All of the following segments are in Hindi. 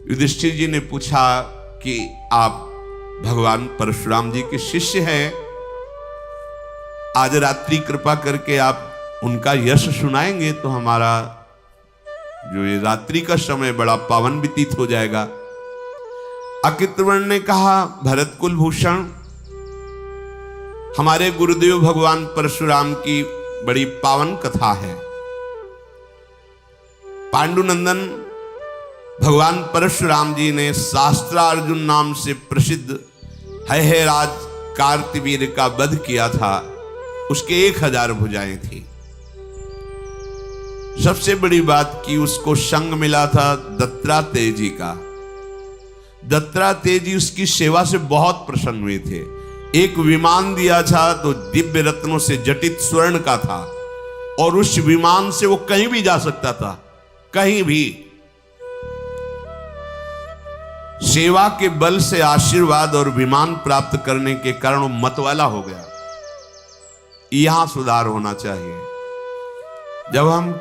युधिष्ठिर जी ने पूछा कि आप भगवान परशुराम जी के शिष्य हैं, आज रात्रि कृपा करके आप उनका यश सुनाएंगे तो हमारा जो ये रात्रि का समय बड़ा पावन व्यतीत हो जाएगा। अकृतवर्ण ने कहा, भरत कुल भूषण, हमारे गुरुदेव भगवान परशुराम की बड़ी पावन कथा है। पांडुनंदन भगवान परशुराम जी ने शास्त्रार्जुन नाम से प्रसिद्ध हैराज कार्तवीर का वध किया था। उसके 1000 भुजाएं थी। सबसे बड़ी बात कि उसको संग मिला था दत्तात्रेय जी का। दत्तात्रेय जी उसकी सेवा से बहुत प्रसन्न हुए थे। एक विमान दिया था तो दिव्य रत्नों से जटित स्वर्ण का था और उस विमान से वो कहीं भी जा सकता था, कहीं भी। सेवा के बल से आशीर्वाद और विमान प्राप्त करने के कारण वो मतवाला हो गया। यहां सुधार होना चाहिए। जब हम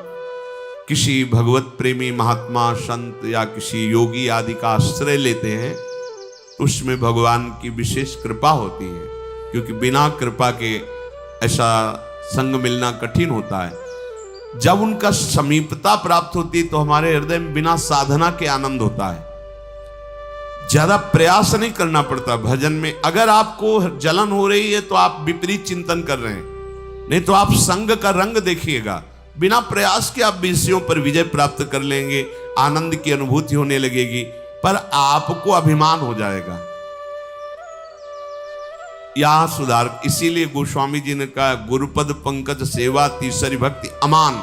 किसी भगवत प्रेमी महात्मा संत या किसी योगी आदि का आश्रय लेते हैं तो उसमें भगवान की विशेष कृपा होती है, क्योंकि बिना कृपा के ऐसा संग मिलना कठिन होता है। जब उनका समीपता प्राप्त होती है तो हमारे हृदय में बिना साधना के आनंद होता है। ज्यादा प्रयास नहीं करना पड़ता भजन में। अगर आपको जलन हो रही है तो आप विपरीत चिंतन कर रहे हैं, नहीं तो आप संग का रंग देखिएगा। बिना प्रयास के आप विषयों पर विजय प्राप्त कर लेंगे, आनंद की अनुभूति होने लगेगी, पर आपको अभिमान हो जाएगा। यहां सुधार। इसीलिए गोस्वामी जी ने कहा, गुरुपद पंकज सेवा तीसरी भक्ति अमान।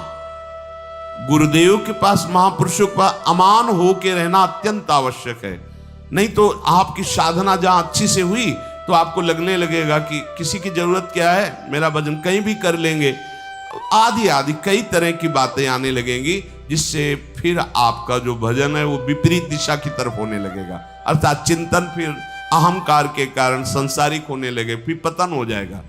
गुरुदेव के पास, महापुरुषों के पास अमान होके रहना अत्यंत आवश्यक है। नहीं तो आपकी साधना जहां अच्छी से हुई तो आपको लगने लगेगा कि किसी की जरूरत क्या है, मेरा भजन कहीं भी कर लेंगे। आदि आदि कई तरह की बातें आने लगेंगी, जिससे फिर आपका जो भजन है वो विपरीत दिशा की तरफ होने लगेगा। अर्थात चिंतन फिर अहंकार के कारण संसारिक होने लगे, फिर पतन हो जाएगा।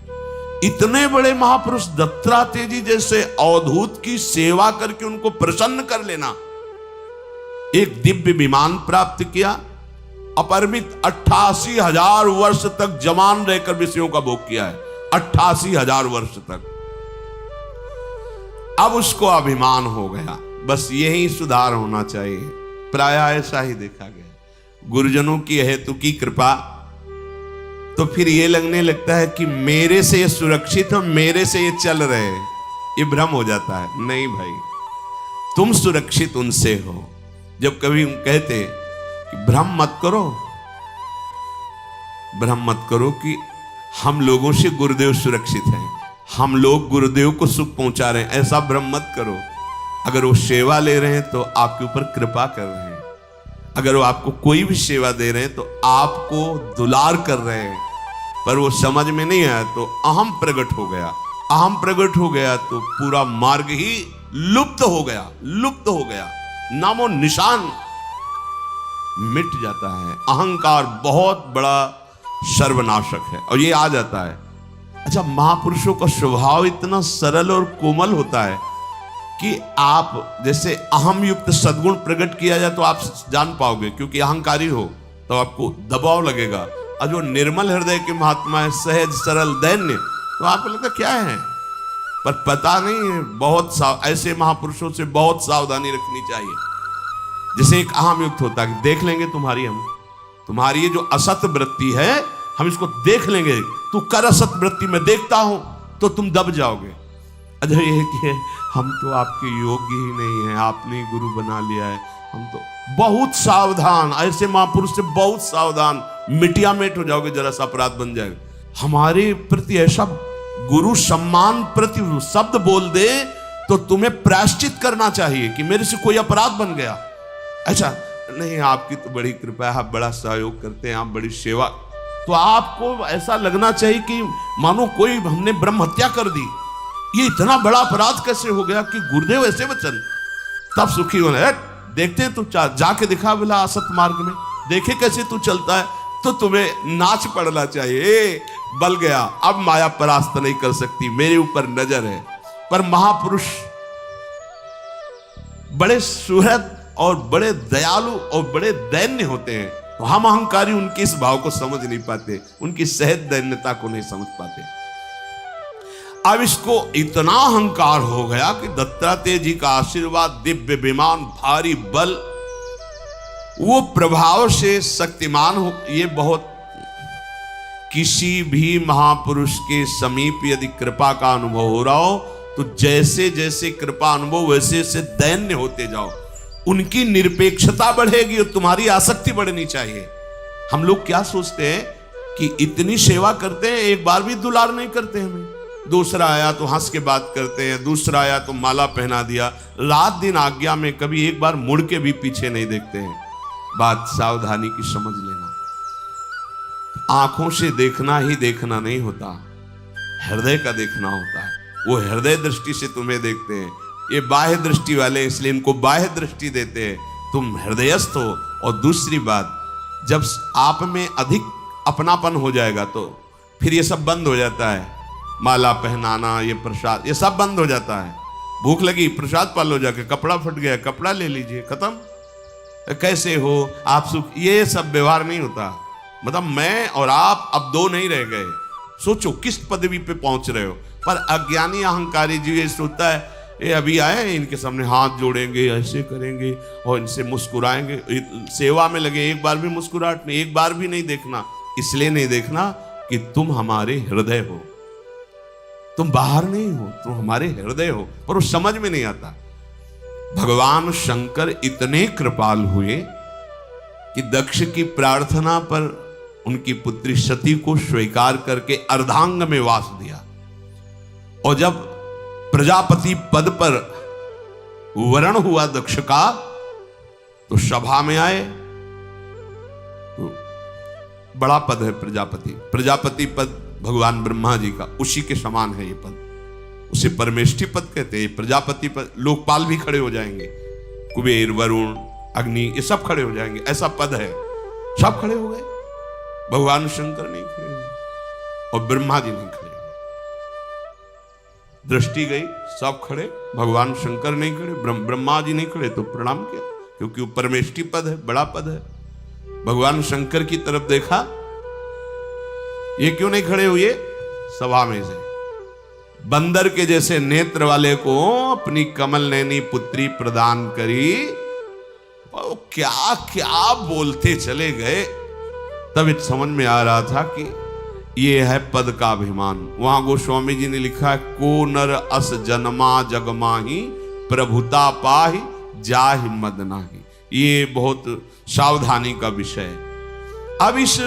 इतने बड़े महापुरुष दत्तात्रेय जी जैसे अवधूत की सेवा करके उनको प्रसन्न कर लेना, एक दिव्य विमान प्राप्त किया, अपरिमित 88,000 वर्ष तक जवान रहकर विषयों का भोग किया है। 88,000 वर्ष तक। अब उसको अभिमान हो गया। बस यही सुधार होना चाहिए। प्राय ऐसा ही देखा गया। गुरुजनों की हेतु की कृपा तो फिर ये लगने लगता है कि मेरे से ये सुरक्षित हो, मेरे से ये चल रहे हैं, ये भ्रम हो जाता है। नहीं भाई, तुम सुरक्षित उनसे हो। जब कभी हम कहते कि भ्रम मत करो, भ्रम मत करो कि हम लोगों से गुरुदेव सुरक्षित हैं, हम लोग गुरुदेव को सुख पहुंचा रहे हैं, ऐसा भ्रम मत करो। अगर वो सेवा ले रहे हैं तो आपके ऊपर कृपा कर रहे हैं। अगर वो आपको कोई भी सेवा दे रहे हैं तो आपको दुलार कर रहे हैं। पर वो समझ में नहीं आया तो अहम प्रकट हो गया। अहम प्रकट हो गया तो पूरा मार्ग ही लुप्त हो गया, लुप्त हो गया, नामो निशान मिट जाता है। अहंकार बहुत बड़ा सर्वनाशक है और ये आ जाता है। अच्छा, महापुरुषों का स्वभाव इतना सरल और कोमल होता है कि आप जैसे अहम युक्त सद्गुण प्रकट किया जाए तो आप जान पाओगे, क्योंकि अहंकारी हो तो आपको दबाव लगेगा। और जो निर्मल हृदय के महात्मा है, सहज सरल दैन्य, तो आपको लगता क्या है, पर पता नहीं है। बहुत ऐसे महापुरुषों से बहुत सावधानी रखनी चाहिए। जैसे एक अहम युक्त होता है, देख लेंगे तुम्हारी ये जो असत वृत्ति है, हम इसको देख लेंगे, तू कर असत वृत्ति में देखता हूं तो तुम दब जाओगे। अच्छा, ये कि हम तो आपके योग्य ही नहीं है, आपने गुरु बना लिया है, हम तो बहुत सावधान। ऐसे महापुरुष से बहुत सावधान, मिटिया मेट हो जाओगे, जरा सा अपराध बन जाएगा। हमारे प्रति ऐसा गुरु सम्मान प्रति शब्द बोल दे तो तुम्हें प्रायश्चित करना चाहिए कि मेरे से कोई अपराध बन गया। अच्छा नहीं, आपकी तो बड़ी कृपा है, आप बड़ा सहयोग करते हैं, आप बड़ी सेवा, तो आपको ऐसा लगना चाहिए कि मानो कोई हमने ब्रह्म हत्या कर दी। ये इतना बड़ा अपराध कैसे हो गया कि गुरुदेव ऐसे वचन, तब सुखी होने। देखते हैं, तू जाके दिखा बोला असत मार्ग में, देखे कैसे तू चलता है, तो तुम्हें नाच पड़ना चाहिए। बल गया, अब माया परास्त नहीं कर सकती, मेरे ऊपर नजर है। पर महापुरुष बड़े सुहृद और बड़े दयालु और बड़े दैन्य होते हैं, तो हम अहंकारी उनके इस भाव को समझ नहीं पाते, उनकी सहज दैन्यता को नहीं समझ पाते। अब इसको इतना अहंकार हो गया कि दत्तात्रेय जी का आशीर्वाद, दिव्य विमान, भारी बल, वो प्रभाव से शक्तिमान हो। ये बहुत, किसी भी महापुरुष के समीप यदि कृपा का अनुभव हो रहा हो तो जैसे जैसे कृपा अनुभव वैसे वैसे दैन्य होते जाओ, उनकी निरपेक्षता बढ़ेगी और तुम्हारी आसक्ति बढ़नी चाहिए। हम लोग क्या सोचते हैं कि इतनी सेवा करते हैं, एक बार भी दुलार नहीं करते हमें, दूसरा आया तो हंस के बात करते हैं, दूसरा आया तो माला पहना दिया, रात दिन आज्ञा में कभी एक बार मुड़ के भी पीछे नहीं देखते हैं। बात सावधानी की समझ लेना, आंखों से देखना ही देखना नहीं होता, हृदय का देखना होता है। वो हृदय दृष्टि से तुम्हें देखते हैं, ये बाह्य दृष्टि वाले इसलिए इनको बाह्य दृष्टि देते हैं, तुम हृदयस्थ हो। और दूसरी बात, जब आप में अधिक अपनापन हो जाएगा तो फिर ये सब बंद हो जाता है, माला पहनाना, ये प्रसाद, ये सब बंद हो जाता है। भूख लगी, प्रसाद पालो जाके, कपड़ा फट गया, कपड़ा ले लीजिए, खत्म। कैसे हो आप, सुख, ये सब व्यवहार नहीं होता। मतलब मैं और आप अब दो नहीं रह गए। सोचो किस पदवी पे पहुंच रहे हो। पर अज्ञानी अहंकारी जीव ये सोचता है, ये अभी आए हैं, इनके सामने हाथ जोड़ेंगे, ऐसे करेंगे और इनसे मुस्कुराएंगे, सेवा में लगे, एक बार भी मुस्कुराहट नहीं, एक बार भी नहीं देखना। इसलिए नहीं देखना कि तुम हमारे हृदय हो, तुम बाहर नहीं हो, तुम हमारे हृदय हो। पर वो समझ में नहीं आता। भगवान शंकर इतने कृपाल हुए कि दक्ष की प्रार्थना पर उनकी पुत्री सती को स्वीकार करके अर्धांग में वास दिया। और जब प्रजापति पद पर वरण हुआ दक्ष का, तो सभा में आए। तो बड़ा पद है प्रजापति, प्रजापति पद भगवान ब्रह्मा जी का, उसी के समान है ये पद। उसे परमेष्ठी पद कहते हैं। प्रजापति पद, लोकपाल भी खड़े हो जाएंगे, कुबेर, वरुण, अग्नि, ये सब खड़े हो जाएंगे, ऐसा पद है। सब खड़े हो गए, भगवान शंकर नहीं खड़े हुए और ब्रह्मा जी नहीं खड़े हुए। दृष्टि गई, सब खड़े, भगवान शंकर नहीं खड़े, ब्रह्मा जी नहीं खड़े, तो प्रणाम किया, क्योंकि वो परमेष्ठी पद है, बड़ा पद है। भगवान शंकर की तरफ देखा, ये क्यों नहीं खड़े हुए? सभा में से बंदर के जैसे नेत्र वाले को अपनी कमल नैनी पुत्री प्रदान करी, और क्या क्या बोलते चले गए। तब इत समझ में आ रहा था कि ये है पद का अभिमान। वहां गोस्वामी जी ने लिखा है, को नर अस जन्मा जगमाही प्रभुता पाहि जाहि मद नाही। ये बहुत सावधानी का विषय है। अब इस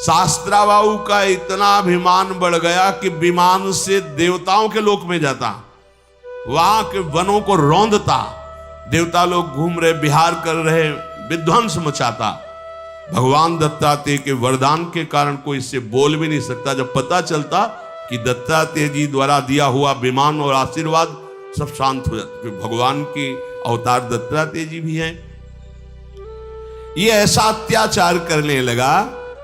शास्त्राबाहु का इतना अभिमान बढ़ गया कि विमान से देवताओं के लोक में जाता, वहां के वनों को रौंदता, देवता लोग घूम रहे, विहार कर रहे, विध्वंस मचाता। भगवान दत्तात्रेय के वरदान के कारण कोई इससे बोल भी नहीं सकता। जब पता चलता कि दत्तात्रेय जी द्वारा दिया हुआ विमान और आशीर्वाद, सब शांत हो जाता, क्योंकि भगवान की अवतार दत्तात्रेय जी भी हैं। ये ऐसा अत्याचार करने लगा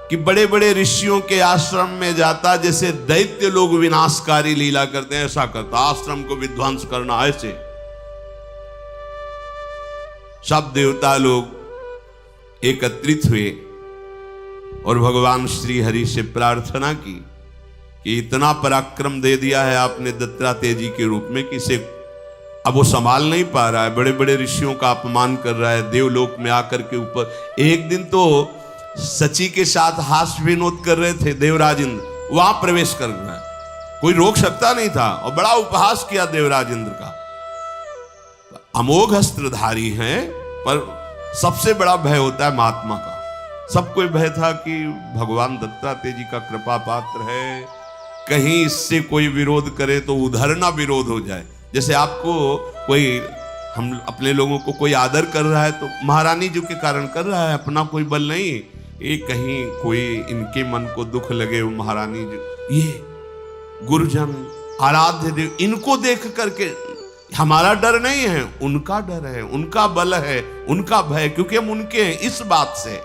कि बड़े बड़े ऋषियों के आश्रम में जाता, जैसे दैत्य लोग विनाशकारी लीला करते हैं ऐसा करता, आश्रम को विध्वंस करना। ऐसे सब देवता लोग एकत्रित हुए और भगवान श्री हरि से प्रार्थना की कि इतना पराक्रम दे दिया है आपने दत्तात्रेय जी के रूप में कि इसे अब वो संभाल नहीं पा रहा है, बड़े बड़े ऋषियों का अपमान कर रहा है, देवलोक में आकर के ऊपर। एक दिन तो सची के साथ हास्य विनोद कर रहे थे देवराज इंद्र, वहां प्रवेश कर रहा है, कोई रोक सकता नहीं था, और बड़ा उपहास किया देवराज इंद्र का। अमोघ अस्त्रधारी हैं, पर सबसे बड़ा भय होता है महात्मा का। सबको भय था कि भगवान दत्तात्रेय जी का कृपा पात्र है, कहीं इससे कोई विरोध करे तो उधर ना विरोध हो जाए। जैसे आपको कोई, हम अपने लोगों को कोई आदर कर रहा है तो महारानी जी के कारण कर रहा है, अपना कोई बल नहीं। ये कहीं कोई इनके मन को दुख लगे, वो महारानी जी, ये गुरुजन, आराध्य देव, इनको देख करके हमारा डर नहीं है, उनका डर है, उनका बल है, उनका भय, क्योंकि हम उनके हैं। इस बात से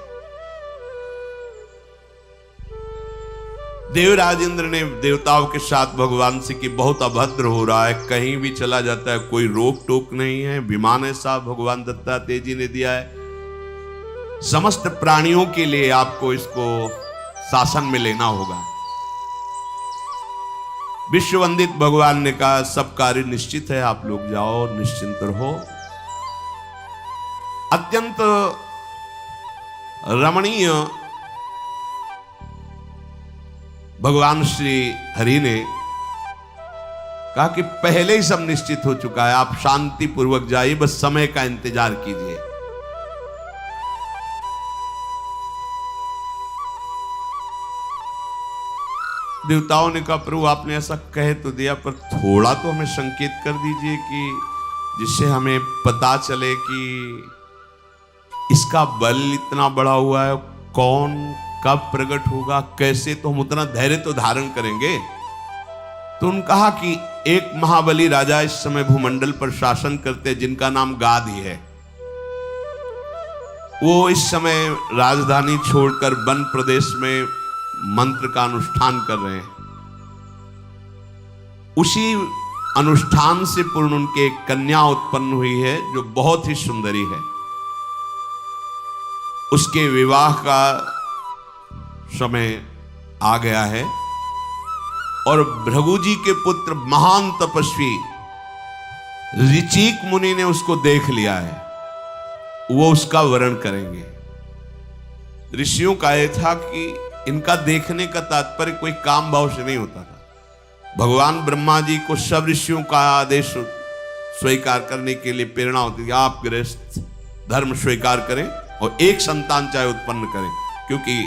देवराज इंद्र ने देवताओं के साथ भगवान से कि बहुत अभद्र हो रहा है, कहीं भी चला जाता है, कोई रोक टोक नहीं है, विमान ऐसा भगवान दत्तात्रेय जी ने दिया है, समस्त प्राणियों के लिए आपको इसको शासन में लेना होगा। विश्ववंदित भगवान ने कहा सब कार्य निश्चित है, आप लोग जाओ, निश्चिंत रहो। अत्यंत रमणीय भगवान श्री हरि ने कहा कि पहले ही सब निश्चित हो चुका है, आप शांति पूर्वक जाइए, बस समय का इंतजार कीजिए। देवताओं ने कहा प्रभु आपने ऐसा कह तो दिया, पर थोड़ा तो हमें संकेत कर दीजिए कि जिससे हमें पता चले कि इसका बल इतना बड़ा हुआ है, कौन कब प्रकट होगा, कैसे, तो हम उतना धैर्य तो धारण करेंगे। तो उन्होंने कहा कि एक महाबली राजा इस समय भूमंडल पर शासन करते, जिनका नाम गाधी है। वो इस समय राजधानी छोड़कर वन प्रदेश में मंत्र का अनुष्ठान कर रहे हैं। उसी अनुष्ठान से पूर्ण उनके एक कन्या उत्पन्न हुई है जो बहुत ही सुंदरी है। उसके विवाह का समय आ गया है और भृगु जी के पुत्र महान तपस्वी ऋचिक मुनि ने उसको देख लिया है, वो उसका वर्ण करेंगे। ऋषियों का यह था कि इनका देखने का तात्पर्य कोई काम भाव से नहीं होता था। भगवान ब्रह्मा जी को सब ऋषियों का आदेश स्वीकार करने के लिए प्रेरणा होती थी, आप गृहस्थ धर्म स्वीकार करें और एक संतान चाहे उत्पन्न करें, क्योंकि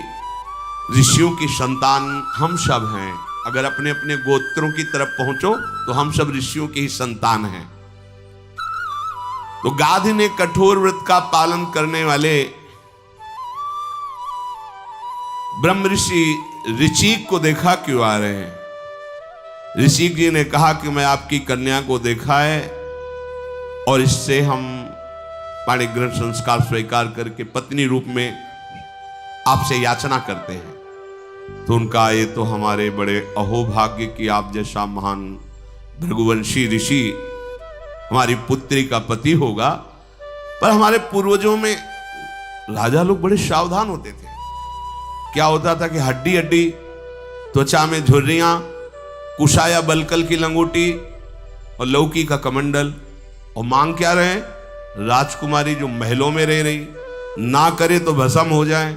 ऋषियों की संतान हम सब हैं। अगर अपने अपने गोत्रों की तरफ पहुंचो तो हम सब ऋषियों की ही संतान हैं। तो गाधी ने कठोर व्रत का पालन करने वाले ब्रह्म ऋषि ऋचिक को देखा क्यों आ रहे हैं। ऋषिक जी ने कहा कि मैं आपकी कन्या को देखा है और इससे हम पाणिग्रहण संस्कार स्वीकार करके पत्नी रूप में आपसे याचना करते हैं। तो उनका ये तो हमारे बड़े अहोभाग्य कि आप जैसा महान भृगुवंशी ऋषि हमारी पुत्री का पति होगा। पर हमारे पूर्वजों में राजा लोग बड़े सावधान होते थे। क्या होता था कि हड्डी हड्डी, त्वचा में झुर्रियां, कुशाया बलकल की लंगोटी और लौकी का कमंडल, और मांग क्या रहे, राजकुमारी जो महलों में रह रही, ना करे तो भस्म हो जाए।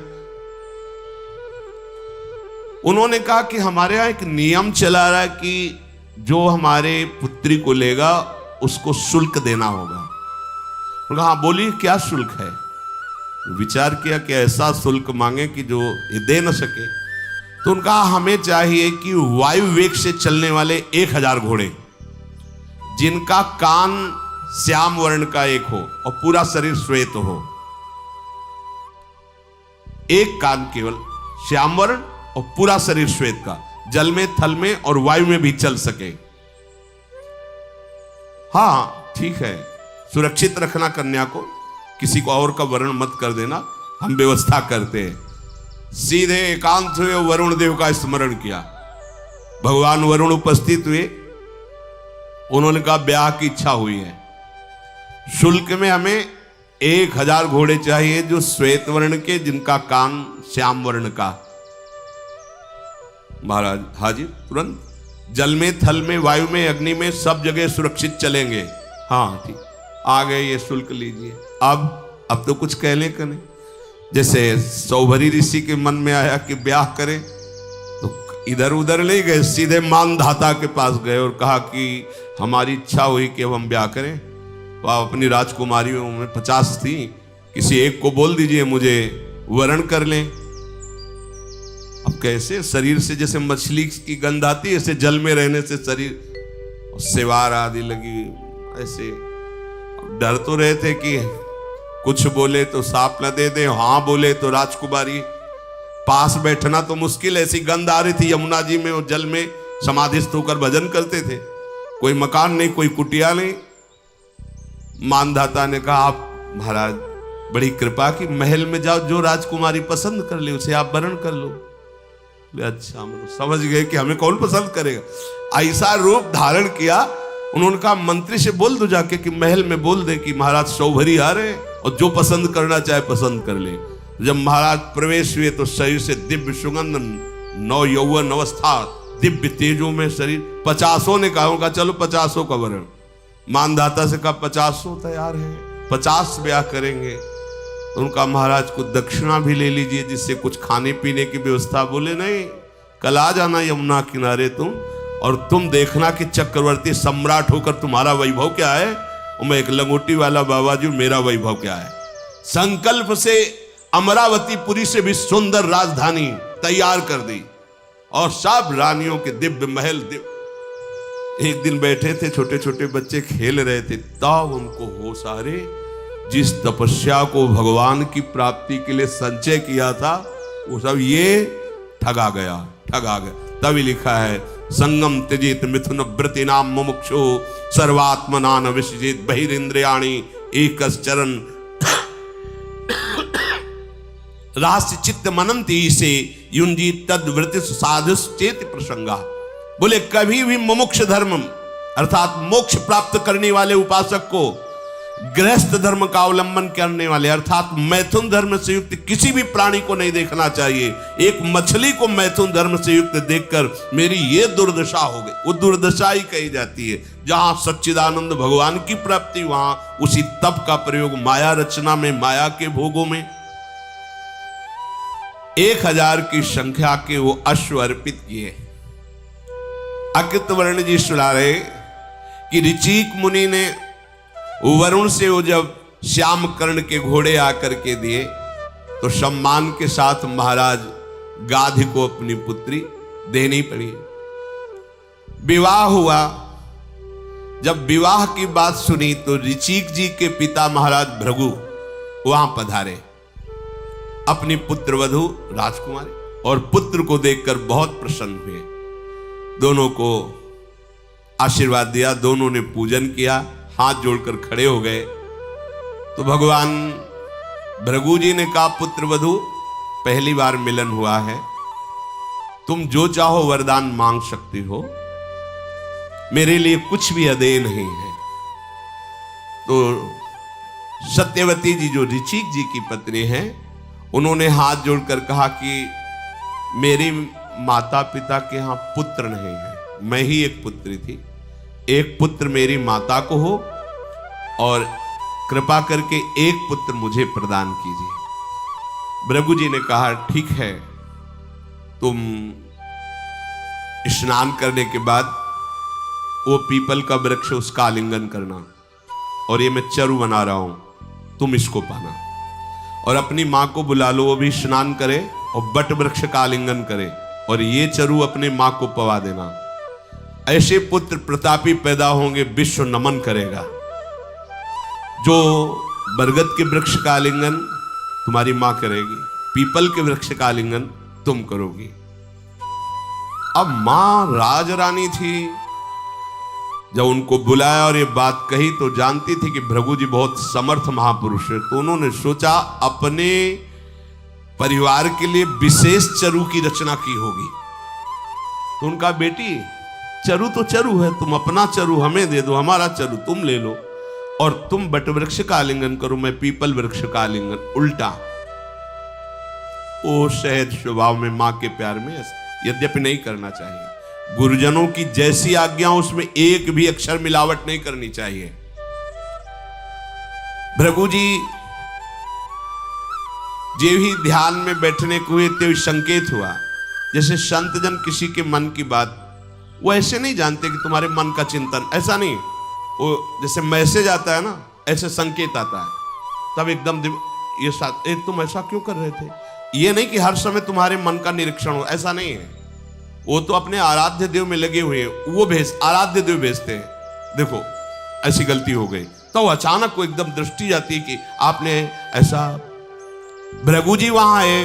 उन्होंने कहा कि हमारे यहां एक नियम चला रहा है कि जो हमारे पुत्री को लेगा उसको शुल्क देना होगा। उन्होंने कहा हाँ बोलिए क्या शुल्क है। विचार किया कि ऐसा शुल्क मांगे कि जो ये दे न सके। तो उनका हमें चाहिए कि वायु वेग से चलने वाले 1000 घोड़े, जिनका कान श्याम वर्ण का एक हो और पूरा शरीर श्वेत हो। एक कान केवल श्याम वर्ण और पूरा शरीर श्वेत का, जल में, थल में और वायु में भी चल सके। हाँ ठीक है, सुरक्षित रखना कन्या को, किसी को और का वर्ण मत कर देना, हम व्यवस्था करते हैं। सीधे एकांत हुए, वरुण देव का स्मरण किया। भगवान वरुण उपस्थित हुए। उन्होंने कहा ब्याह की इच्छा हुई है, शुल्क में हमें 1000 घोड़े चाहिए जो श्वेत वर्ण के, जिनका कान श्याम वर्ण का। महाराज हाजिर, तुरंत जल में, थल में, वायु में, अग्नि में, सब जगह सुरक्षित चलेंगे। हाँ ठीक, आ गए, ये शुल्क लीजिए। अब तो कुछ कहने का नहीं। जैसे सौभरी ऋषि के मन में आया कि ब्याह करें, तो इधर उधर नहीं गए, सीधे मानधाता के पास गए और कहा कि हमारी इच्छा हुई कि अब हम ब्याह करें। तो आप अपनी राजकुमारियों में 50 थी, किसी एक को बोल दीजिए मुझे वरण कर लें। अब कैसे, शरीर से जैसे मछली की गंध आती है, ऐसे जल में रहने से शरीर सेवार आदि लगी। ऐसे डर तो रहे थे कि कुछ बोले तो सांप न दे दे, हाँ बोले तो राजकुमारी। पास बैठना तो मुश्किल, ऐसी गंध आ रही थी। यमुना जी में और जल में समाधिस्थ होकर भजन करते थे, कोई मकान नहीं, कोई कुटिया नहीं। मानधाता ने कहा आप महाराज बड़ी कृपा की, महल में जाओ, जो राजकुमारी पसंद कर ले उसे आप वरण कर लो। अच्छा, समझ गए कि हमें कौन पसंद करेगा। ऐसा रूप धारण किया। उन्होंने कहा मंत्री से बोल दो जाके कि महल में बोल दे कि महाराज सौभरी आ रहे हैं और जो पसंद करना चाहे पसंद कर ले। जब महाराज प्रवेश हुए तो शरीर से दिव्य सुगंध, नौ यौवन अवस्था, दिव्य तेजों में शरीर। 50 ने कहा चलो 50 का वरण। मानदाता से कहा 50 तैयार है, 50 ब्याह करेंगे। उनका महाराज को दक्षिणा भी ले लीजिए जिससे कुछ खाने पीने की व्यवस्था। बोले नहीं, कल आ जाना यमुना किनारे तुम, और तुम देखना कि चक्रवर्ती सम्राट होकर तुम्हारा वैभव क्या है और मैं एक लंगोटी वाला बाबा जी मेरा वैभव क्या है। संकल्प से अमरावतीपुरी से भी सुंदर राजधानी तैयार कर दी और सब रानियों के दिव्य महल। एक दिन बैठे थे, छोटे छोटे बच्चे खेल रहे थे, तब उनको होश आ रे, जिस तपस्या को भगवान की प्राप्ति के लिए संचय किया था वो सब ये ठगा गया। तभी लिखा है संगम त्यजेत मिथुन व्रति नाम मुमुक्षु सर्वात्मनान विसृजेत बहिरिंद्रियाणि एकश्चरण रास्य चित्त मनंती से युंजी तद वृत्ति साधु चेत प्रसंगा। बोले कभी भी मुमुक्ष धर्म अर्थात मोक्ष प्राप्त करने वाले उपासक को गृहस्थ धर्म का अवलंबन करने वाले अर्थात मैथुन धर्म से युक्त किसी भी प्राणी को नहीं देखना चाहिए। एक मछली को मैथुन धर्म से युक्त देखकर मेरी ये दुर्दशा हो गई, वो दुर्दशा ही कही जाती है। जहां सच्चिदानंद भगवान की प्राप्ति वहां उसी तप का प्रयोग माया रचना में, माया के भोगों में। 1000 की संख्या के वो अश्व अर्पित किए। अकृतवर्ण जी सुना रहे कि ऋचिक मुनि ने वरुण से वो जब श्याम कर्ण के घोड़े आकर के दिए तो सम्मान के साथ महाराज गाधी को अपनी पुत्री देनी पड़ी। विवाह हुआ। जब विवाह की बात सुनी तो ऋचिक जी के पिता महाराज भृगु वहां पधारे, अपनी पुत्र वधू राजकुमारी और पुत्र को देखकर बहुत प्रसन्न हुए। दोनों को आशीर्वाद दिया, दोनों ने पूजन किया, हाथ जोड़कर खड़े हो गए। तो भगवान भृगु जी ने कहा पुत्र वधू पहली बार मिलन हुआ है, तुम जो चाहो वरदान मांग सकती हो, मेरे लिए कुछ भी अदेय नहीं है। तो सत्यवती जी जो ऋचिक जी की पत्नी है उन्होंने हाथ जोड़कर कहा कि मेरी माता पिता के यहां पुत्र नहीं है, मैं ही एक पुत्री थी, एक पुत्र मेरी माता को हो और कृपा करके एक पुत्र मुझे प्रदान कीजिए। भृगु जी ने कहा ठीक है, तुम स्नान करने के बाद वो पीपल का वृक्ष उसका आलिंगन करना और ये मैं चरु बना रहा हूं, तुम इसको पाना और अपनी मां को बुला लो, वो भी स्नान करे और बट वृक्ष का आलिंगन करे और ये चरु अपने मां को पवा देना। ऐसे पुत्र प्रतापी पैदा होंगे, विश्व नमन करेगा। जो बरगद के वृक्ष का आलिंगन तुम्हारी मां करेगी, पीपल के वृक्ष का आलिंगन तुम करोगी। अब मां राजरानी थी, जब उनको बुलाया और ये बात कही तो जानती थी कि भृगु जी बहुत समर्थ महापुरुष है, तो उन्होंने सोचा अपने परिवार के लिए विशेष चरु की रचना की होगी। तो उनका बेटी चरु तो चरु है, तुम अपना चरु हमें दे दो, हमारा चरु तुम ले लो और तुम बट वृक्ष का आलिंगन करो, मैं पीपल वृक्ष का आलिंगन। उल्टा ओ सहज स्वभाव में मां के प्यार में यद्यपि नहीं करना चाहिए। गुरुजनों की जैसी आज्ञा उसमें एक भी अक्षर मिलावट नहीं करनी चाहिए। भृगु जी जे ही ध्यान में बैठने को हुए तो संकेत हुआ जैसे संत जन किसी के मन की बात, वो ऐसे नहीं जानते कि तुम्हारे मन का चिंतन, ऐसा नहीं, वो जैसे मैसेज आता है ना ऐसे संकेत आता है। तब एकदम ये साथ तुम ऐसा क्यों कर रहे थे, ये नहीं कि हर समय तुम्हारे मन का निरीक्षण हो, ऐसा नहीं है। वो तो अपने आराध्य देव में लगे हुए हैं, वो आराध्य देव भेजते हैं, देखो ऐसी गलती हो गई, तो अचानक को एकदम दृष्टि जाती है कि आपने ऐसा। भृगु जी वहां आए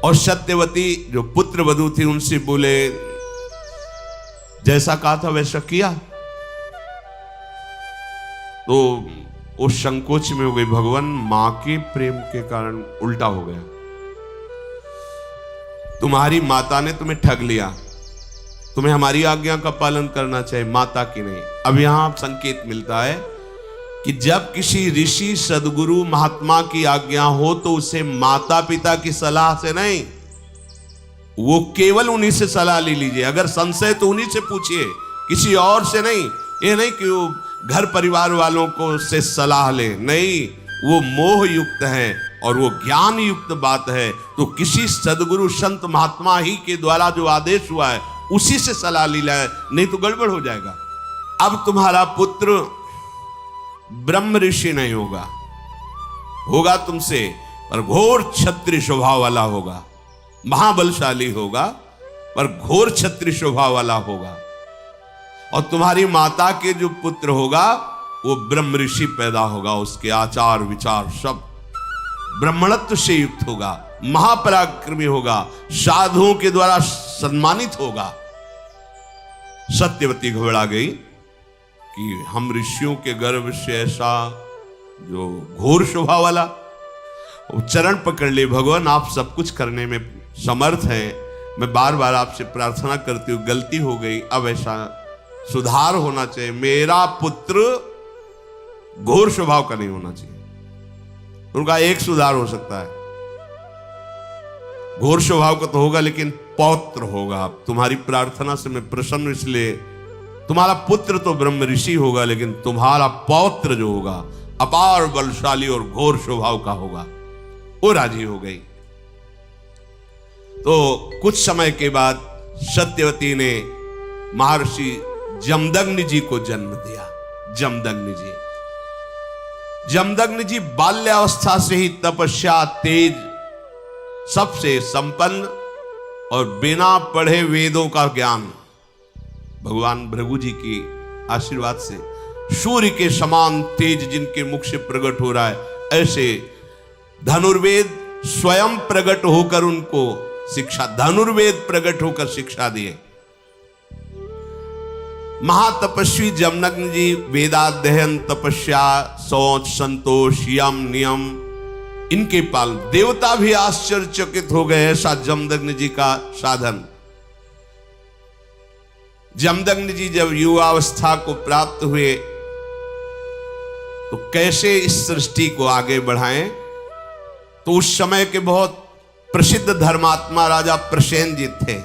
और सत्यवती जो पुत्र वधू थी उनसे बोले जैसा कहा था वैसा किया। तो वो संकोच में हो गई, भगवान मां के प्रेम के कारण उल्टा हो गया। तुम्हारी माता ने तुम्हें ठग लिया, तुम्हें हमारी आज्ञा का पालन करना चाहिए, माता की नहीं। अब यहां संकेत मिलता है कि जब किसी ऋषि सदगुरु महात्मा की आज्ञा हो तो उसे माता पिता की सलाह से नहीं, वो केवल उन्हीं से सलाह ले लीजिए। अगर संशय तो उन्हीं से पूछिए, किसी और से नहीं। ये नहीं कि वो घर परिवार वालों को से सलाह ले, नहीं, वो मोह युक्त है और वो ज्ञान युक्त बात है। तो किसी सदगुरु संत महात्मा ही के द्वारा जो आदेश हुआ है उसी से सलाह ली जाए, नहीं तो गड़बड़ हो जाएगा। अब तुम्हारा पुत्र ब्रह्म ऋषि नहीं होगा, होगा तुमसे पर घोर क्षत्रिय स्वभाव वाला होगा, महाबलशाली होगा पर घोर क्षत्रिय स्वभाव वाला होगा। और तुम्हारी माता के जो पुत्र होगा वो ब्रह्म ऋषि पैदा होगा, उसके आचार विचार सब ब्राह्मणत्व से युक्त होगा, महापराक्रमी होगा, साधुओं के द्वारा सम्मानित होगा। सत्यवती घबरा गई कि हम ऋषियों के गर्भ से ऐसा जो घोर शोभा वाला। वो चरण पकड़ ले, भगवान आप सब कुछ करने में समर्थ हैं, मैं बार बार आपसे प्रार्थना करती हूँ, गलती हो गई, अब ऐसा सुधार होना चाहिए, मेरा पुत्र घोर स्वभाव का नहीं होना चाहिए। उनका एक सुधार हो सकता है, घोर स्वभाव का तो होगा लेकिन पौत्र होगा। तुम्हारी प्रार्थना से मैं प्रसन्न, इसलिए तुम्हारा पुत्र तो ब्रह्म ऋषि होगा लेकिन तुम्हारा पौत्र जो होगा अपार बलशाली और घोर स्वभाव का होगा। वो राजी हो गई। तो कुछ समय के बाद सत्यवती ने महर्षि जमदग्नि जी को जन्म दिया। जमदग्नि जी, जमदग्नि जी बाल्यावस्था से ही तपस्या, तेज, सबसे संपन्न और बिना पढ़े वेदों का ज्ञान, भगवान भृगु जी की आशीर्वाद से सूर्य के समान तेज जिनके मुख से प्रकट हो रहा है, ऐसे धनुर्वेद स्वयं प्रकट होकर उनको शिक्षा, धनुर्वेद प्रकट होकर शिक्षा दिए। महातपस्वी जमदग्नि जी वेदाध्ययन, तपस्या, शौच, संतोष, यम, नियम, इनके पाल, देवता भी आश्चर्यचकित हो गए ऐसा जमदग्नि जी का साधन। जमदग्नि जी जब युवावस्था को प्राप्त हुए तो कैसे इस सृष्टि को आगे बढ़ाएं, तो उस समय के बहुत प्रसिद्ध धर्मात्मा राजा प्रसेनजीत थे,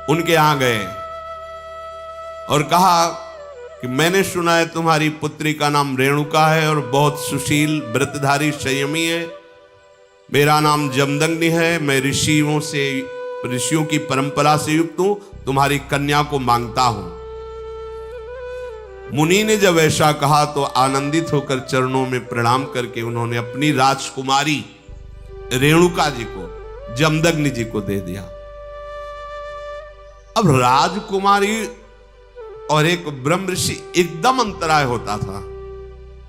उनके यहां गए और कहा कि मैंने सुना है तुम्हारी पुत्री का नाम रेणुका है और बहुत सुशील, व्रतधारी, संयमी है। मेरा नाम जमदग्नि है, मैं ऋषियों की परंपरा से युक्त हूं, तुम्हारी कन्या को मांगता हूं। मुनि ने जब ऐसा कहा तो आनंदित होकर चरणों में प्रणाम करके उन्होंने अपनी राजकुमारी रेणुका जी को जमदग्नि जी को दे दिया। अब राजकुमारी और एक ब्रह्म ऋषि एकदम अंतराय होता था,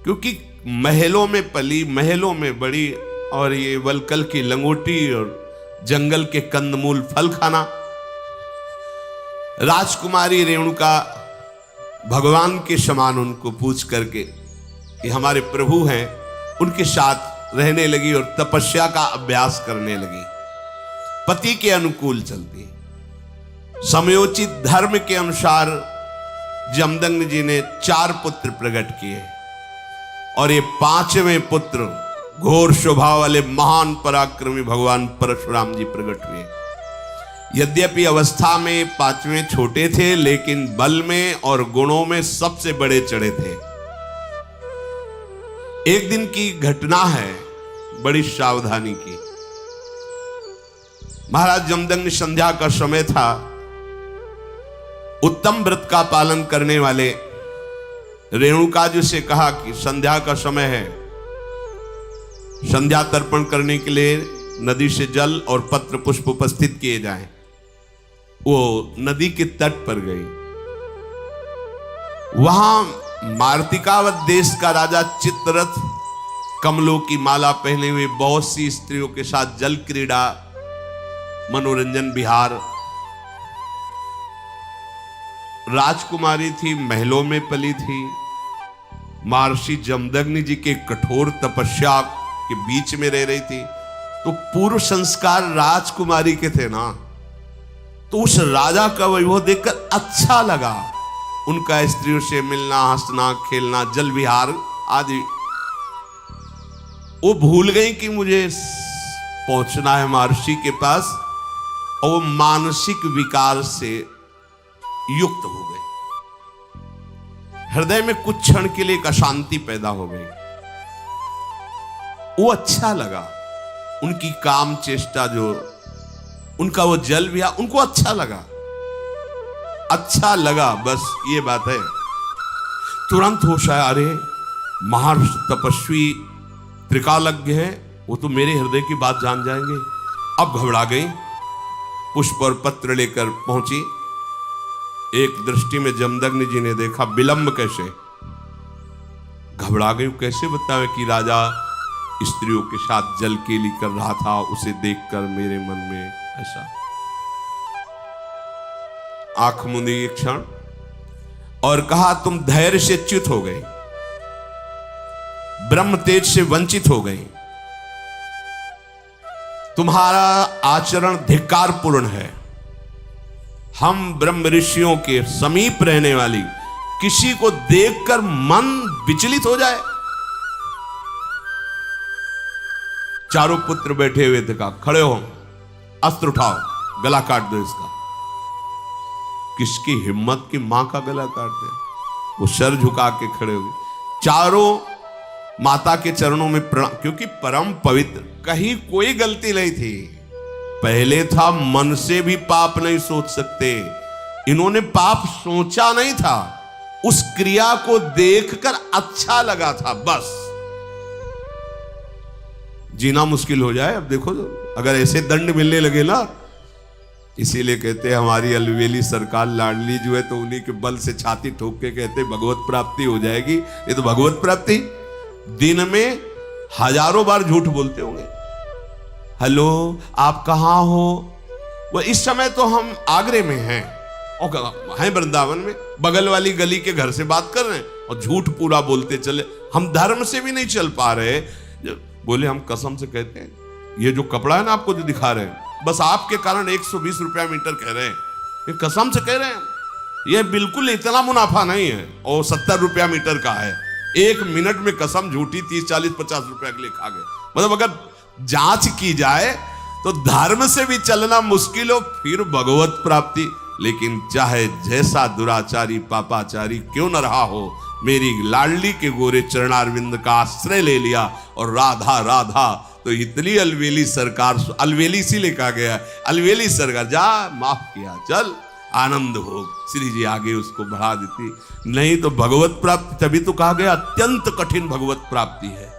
क्योंकि महलों में पली, महलों में बड़ी, और ये वलकल की लंगोटी और जंगल के कंदमूल फल खाना। राजकुमारी रेणुका भगवान के समान उनको पूछ करके कि हमारे प्रभु हैं, उनके साथ रहने लगी और तपस्या का अभ्यास करने लगी। पति के अनुकूल चलती, समयोचित धर्म के अनुसार जमदग्नि जी ने 4 पुत्र प्रकट किए और ये 5वें पुत्र घोर स्वभाव वाले महान पराक्रमी भगवान परशुराम जी प्रकट हुए। यद्यपि अवस्था में 5वें छोटे थे लेकिन बल में और गुणों में सबसे बड़े चढ़े थे। एक दिन की घटना है, बड़ी सावधानी की। महाराज जमदग्नि, संध्या का समय था, उत्तम व्रत का पालन करने वाले रेणुका जी से कहा कि संध्या का समय है, संध्या तर्पण करने के लिए नदी से जल और पत्र पुष्प उपस्थित किए जाएं। वो नदी के तट पर गई। वहां मार्तिकावत देश का राजा चित्ररथ कमलों की माला पहने हुए बहुत सी स्त्रियों के साथ जल क्रीड़ा, मनोरंजन, विहार। राजकुमारी थी, महलों में पली थी, महर्षि जमदग्नि जी के कठोर तपस्या के बीच में रह रही थी। तो पूर्व संस्कार राजकुमारी के थे ना, तो उस राजा का वैभव देखकर अच्छा लगा। उनका स्त्रियों से मिलना, हंसना, खेलना, जल विहार आदि। वो भूल गई कि मुझे पहुंचना है महर्षि के पास, और वो मानसिक विकार से युक्त हो गई। हृदय में कुछ क्षण के लिए एक अशांति पैदा हो गई। वो अच्छा लगा, उनकी काम चेष्टा, जो उनका वो जल भी, उनको अच्छा लगा, अच्छा लगा, बस ये बात है। तुरंत होश आया, अरे महर्षि तपस्वी त्रिकालज्ञ है, वो तो मेरे हृदय की बात जान जाएंगे। अब घबरा गई, पुष्प और पत्र लेकर पहुंची। एक दृष्टि में जमदग्नि जी ने देखा, विलंब कैसे, घबरा गई। कैसे बतावे कि राजा स्त्रियों के साथ जल केली कर रहा था, उसे देखकर मेरे मन में ऐसा। आंख मूंदी एक क्षण और कहा, तुम धैर्य से च्युत हो गए, ब्रह्म तेज से वंचित हो गए, तुम्हारा आचरण धिक्कारपूर्ण है। हम ब्रह्म ऋषियों के समीप रहने वाली किसी को देखकर मन विचलित हो जाए। चारों पुत्र बैठे हुए थे, कहा खड़े हो, अस्त्र उठाओ, गला काट दो इसका। किसकी हिम्मत की मां का गला काट दे? वो सर झुका के खड़े हो गए। चारों माता के चरणों में प्रणाम, क्योंकि परम पवित्र, कहीं कोई गलती नहीं थी। पहले था मन से भी पाप नहीं सोच सकते, इन्होंने पाप सोचा नहीं था, उस क्रिया को देखकर अच्छा लगा था, बस। जीना मुश्किल हो जाए। अब देखो, अगर ऐसे दंड मिलने लगे ना, इसीलिए कहते हैं हमारी अलवेली सरकार लाडली जो है, तो उन्हीं के बल से छाती ठोक के कहते भगवत प्राप्ति हो जाएगी। ये तो भगवत प्राप्ति, दिन में हजारों बार झूठ बोलते होंगे। हेलो, आप कहां हो? वो इस समय तो हम आगरे में हैं और हैं वृंदावन में, बगल वाली गली के घर से बात कर रहे हैं और झूठ पूरा बोलते चले। हम धर्म से भी नहीं चल पा रहे। बोले हम कसम से कहते हैं, ये जो कपड़ा है ना आपको जो दिखा रहे हैं, बस आपके कारण 120 रुपया मीटर कह रहे हैं, ये कसम से कह रहे हैं। ये बिल्कुल इतना मुनाफा नहीं है, और 70 रुपया मीटर का है। 1 मिनट में कसम झूठी 30, 40, 50 रुपया के लिए खा गए। मतलब अगर जांच की जाए तो धर्म से भी चलना मुश्किल हो, फिर भगवत प्राप्ति। लेकिन चाहे जैसा दुराचारी पापाचारी क्यों न रहा हो, मेरी लाडली के गोरे चरणारविंद का आश्रय ले लिया और राधा राधा, तो इतनी अलवेली सरकार, अलवेली सी लिखा गया, अलवेली सरकार, जा माफ किया, चल आनंद हो। श्री जी आगे उसको बढ़ा देती। नहीं तो भगवत प्राप्ति, तभी तो कहा गया अत्यंत कठिन भगवत प्राप्ति है।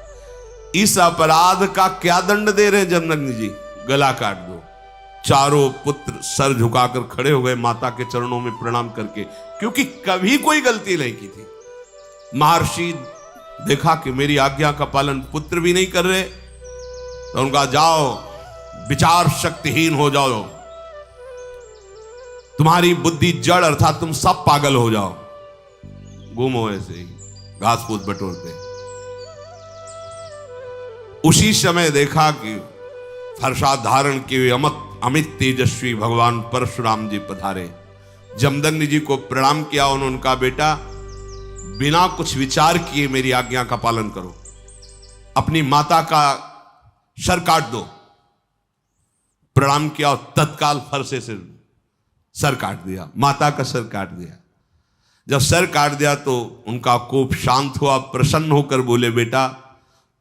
इस अपराध का क्या दंड दे रहे जमदग्नि जी? गला काट दो। चारों पुत्र सर झुकाकर खड़े हो गए माता के चरणों में प्रणाम करके, क्योंकि कभी कोई गलती नहीं की थी। महर्षि देखा कि मेरी आज्ञा का पालन पुत्र भी नहीं कर रहे, तो उनका जाओ विचार शक्तिहीन हो जाओ, तुम्हारी बुद्धि जड़, अर्थात तुम सब पागल हो जाओ, घूमो ऐसे ही घास फूस बटोरते। उसी समय देखा कि फरसा धारण किए अमित तेजस्वी भगवान परशुराम जी पधारे। जमदग्नि जी को प्रणाम किया उन्होंने, कहा बेटा बिना कुछ विचार किए मेरी आज्ञा का पालन करो, अपनी माता का सर काट दो। प्रणाम किया और तत्काल फरसे से सर काट दिया, माता का सर काट दिया। जब सर काट दिया तो उनका कोप शांत हुआ, प्रसन्न होकर बोले बेटा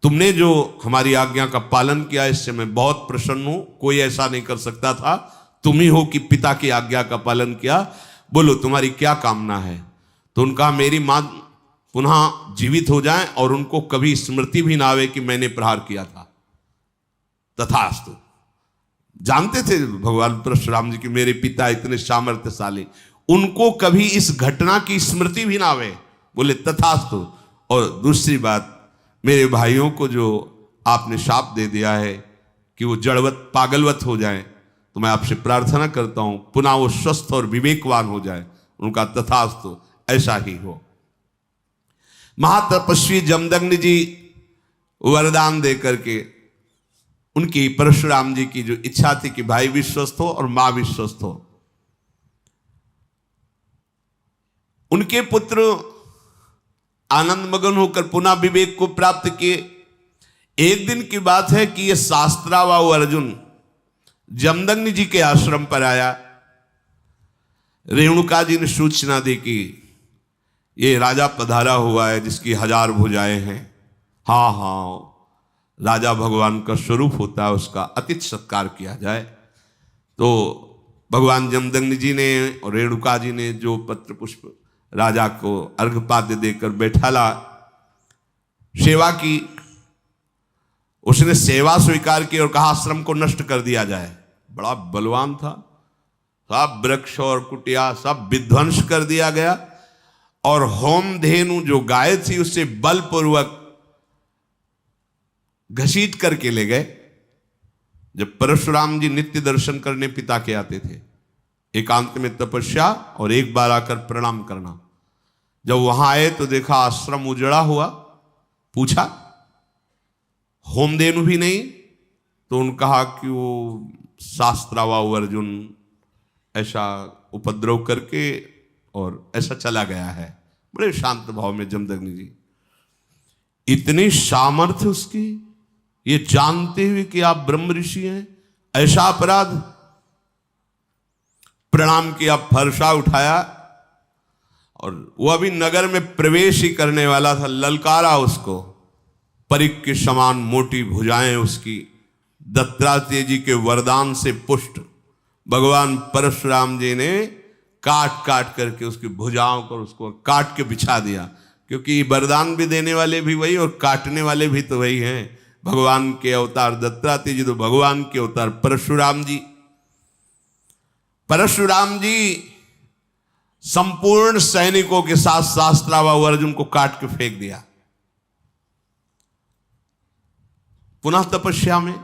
तुमने जो हमारी आज्ञा का पालन किया इससे मैं बहुत प्रसन्न हूं, कोई ऐसा नहीं कर सकता था, तुम ही हो कि पिता की आज्ञा का पालन किया। बोलो तुम्हारी क्या कामना है? तो उनका मेरी मां पुनः जीवित हो जाएं और उनको कभी स्मृति भी ना आवे कि मैंने प्रहार किया था। तथास्तु। जानते थे भगवान परशुराम जी कि मेरे पिता इतने सामर्थ्यशाली, उनको कभी इस घटना की स्मृति भी ना आवे। बोले तथास्तु। और दूसरी बात, मेरे भाइयों को जो आपने शाप दे दिया है कि वो जड़वत पागलवत हो जाए, तो मैं आपसे प्रार्थना करता हूं पुनः वो स्वस्थ और विवेकवान हो जाए। उनका तथास्तु, ऐसा ही हो। महातपस्वी जमदग्नि जी वरदान दे करके उनकी परशुराम जी की जो इच्छा थी कि भाई भी स्वस्थ हो और मां भी स्वस्थ हो। उनके पुत्र आनंद मगन होकर पुनः विवेक को प्राप्त किए। एक दिन की बात है कि यह शास्त्रावाऊ अर्जुन जमदग्नि जी के आश्रम पर आया। रेणुका जी ने सूचना दी कि ये राजा पधारा हुआ है जिसकी 1000 भुजाएं हैं। हाँ हाँ, राजा भगवान का स्वरूप होता है, उसका अतिथि सत्कार किया जाए। तो भगवान जमदग्नि जी ने और रेणुका जी ने जो पत्र पुष्प राजा को अर्घपाद्य देकर बैठाला, सेवा की। उसने सेवा स्वीकार की और कहा आश्रम को नष्ट कर दिया जाए। बड़ा बलवान था, सब वृक्ष और कुटिया सब विध्वंस कर दिया गया और होम धेनु जो गाय थी उससे बलपूर्वक घसीट करके ले गए। जब परशुराम जी नित्य दर्शन करने पिता के आते थे, एकांत में तपस्या और एक बार आकर प्रणाम करना। जब वहां आए तो देखा आश्रम उजड़ा हुआ। पूछा होमधेनु भी नहीं, तो उन्होंने कहा कि वो शास्त्रावाऊ अर्जुन ऐसा उपद्रव करके और ऐसा चला गया है। बड़े शांत भाव में जमदग्नि जी, इतनी सामर्थ्य उसकी, ये जानते हुए कि आप ब्रह्म ऋषि हैं, ऐसा अपराध। प्रणाम किया, फरसा उठाया और वो अभी नगर में प्रवेश ही करने वाला था। ललकारा उसको, परिक के समान मोटी भुजाएं उसकी, दत्तात्रेय जी के वरदान से पुष्ट भगवान परशुराम जी ने काट काट करके उसकी भुजाओं को उसको काट के बिछा दिया। क्योंकि वरदान भी देने वाले भी वही और काटने वाले भी तो वही हैं। भगवान के अवतार दत्तात्रेय जी तो भगवान के अवतार परशुराम जी। परशुराम जी संपूर्ण सैनिकों के साथ शास्त्रावाऊ अर्जुन को काट के फेंक दिया। पुनः तपस्या में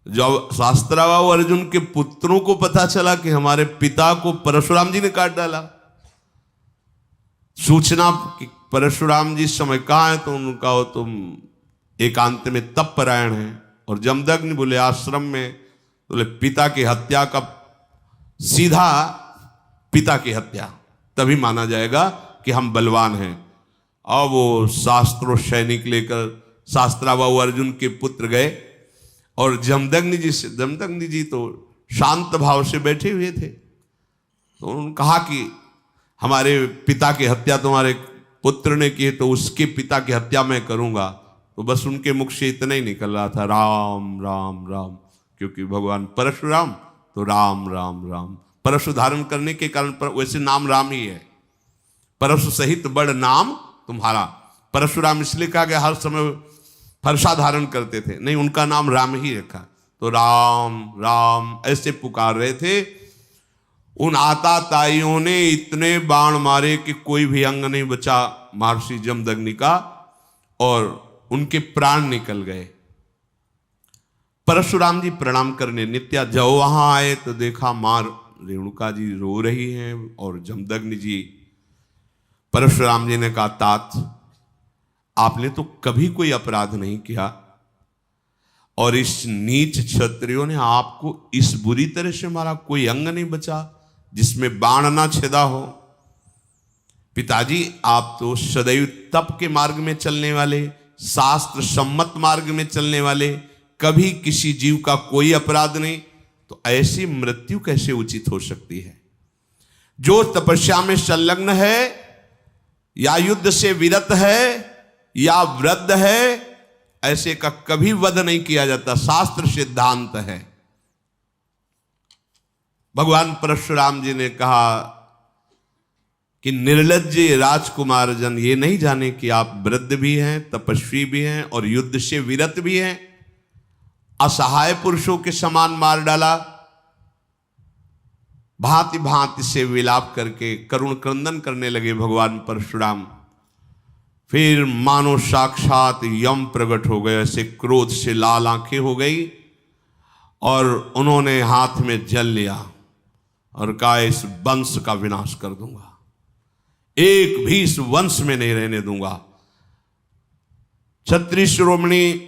जब शास्त्रावाऊ अर्जुन के पुत्रों को पता चला कि हमारे पिता को परशुराम जी ने काट डाला, सूचना कि परशुराम जी इस समय कहां है, तो उनका हो तुम एकांत में तप परायण है। और जमदग्नि बोले आश्रम में, बोले पिता की हत्या का सीधा पिता की हत्या, तभी माना जाएगा कि हम बलवान हैं। अब वो शास्त्रों सैनिक लेकर शास्त्रावाऊ अर्जुन के पुत्र गए और जमदग्नि जी तो शांत भाव से बैठे हुए थे। तो उन्होंने कहा कि हमारे पिता की हत्या तुम्हारे पुत्र ने की है, तो उसके पिता की हत्या मैं करूंगा। तो बस उनके मुख से इतना ही निकल रहा था, राम राम राम। क्योंकि भगवान परशुराम तो राम राम राम, परशु धारण करने के कारण वैसे नाम राम ही है। परशु सहित बड़ नाम तुम्हारा। परशुराम इसलिए कहा गया, हर समय फरसा धारण करते थे, नहीं उनका नाम राम ही रखा। तो राम राम ऐसे पुकार रहे थे। उन आताताइयों ने इतने बाण मारे कि कोई भी अंग नहीं बचा महर्षि जमदग्नि का और उनके प्राण निकल गए। परशुराम जी प्रणाम करने नित्या जब वहां आए तो देखा मां रेणुका जी रो रही हैं और जमदग्नि जी। परशुराम जी ने कहा तात, आपने तो कभी कोई अपराध नहीं किया और इस नीच क्षत्रियों ने आपको इस बुरी तरह से मारा, कोई अंग नहीं बचा जिसमें बाण ना छेदा हो। पिताजी आप तो सदैव तप के मार्ग में चलने वाले, शास्त्र सम्मत मार्ग में चलने वाले, कभी किसी जीव का कोई अपराध नहीं, तो ऐसी मृत्यु कैसे उचित हो सकती है? जो तपस्या में संलग्न है या युद्ध से विरत है या वृद्ध है, ऐसे का कभी वध नहीं किया जाता, शास्त्र सिद्धांत है। भगवान परशुराम जी ने कहा कि निर्लज्ज राजकुमार जन ये नहीं जाने कि आप वृद्ध भी हैं, तपस्वी भी हैं और युद्ध से विरत भी हैं। असहाय पुरुषों के समान मार डाला। भांति भांति से विलाप करके करुण क्रंदन करने लगे भगवान परशुराम। फिर मानो साक्षात यम प्रकट हो गए, ऐसे क्रोध से लाल आंखें हो गई और उन्होंने हाथ में जल लिया और कहा इस वंश का विनाश कर दूंगा, एक भी इस वंश में नहीं रहने दूंगा। क्षत्रिय शिरोमणि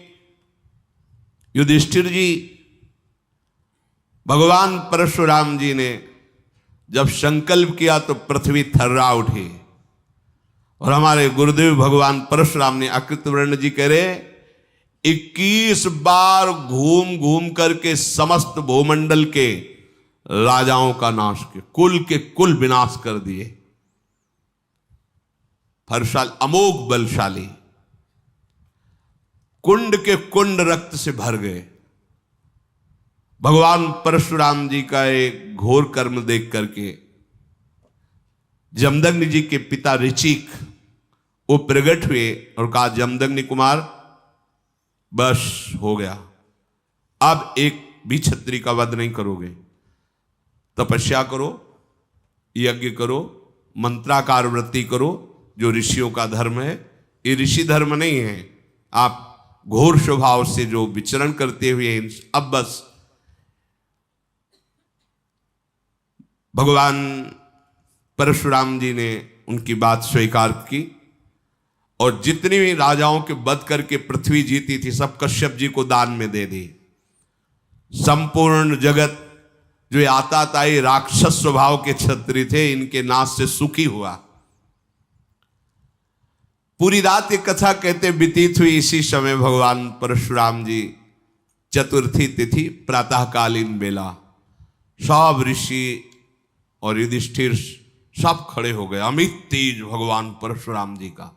युधिष्ठिर जी, भगवान परशुराम जी ने जब संकल्प किया तो पृथ्वी थर्रा उठी, और हमारे गुरुदेव भगवान परशुराम ने अकृतवर्ण जी कह रहे 21 बार घूम घूम करके समस्त भूमंडल के राजाओं का नाश किया, कुल के कुल विनाश कर दिए। परशुराम अमोघ बलशाली, कुंड के कुंड रक्त से भर गए। भगवान परशुराम जी का एक घोर कर्म देख करके जमदग्नि जी के पिता ऋचिक वो प्रकट हुए और कहा, जमदग्नि कुमार बस हो गया, अब एक भी क्षत्रिय का वध नहीं करोगे, तपस्या करो, यज्ञ करो, मंत्राकार वृत्ति करो, जो ऋषियों का धर्म है। ये ऋषि धर्म नहीं है, आप घोर स्वभाव से जो विचरण करते हुए अब बस। भगवान परशुराम जी ने उनकी बात स्वीकार की और जितनी भी राजाओं के वध करके पृथ्वी जीती थी सब कश्यप जी को दान में दे दी। संपूर्ण जगत जो आताताई राक्षस स्वभाव के क्षत्रिय थे, इनके नाश से सुखी हुआ। पूरी रात ये कथा कहते व्यतीत हुई। इसी समय भगवान परशुराम जी चतुर्थी तिथि प्रातःकालीन बेला सब ऋषि और युधिष्ठिर सब खड़े हो गए। अमित तेज भगवान परशुराम जी का।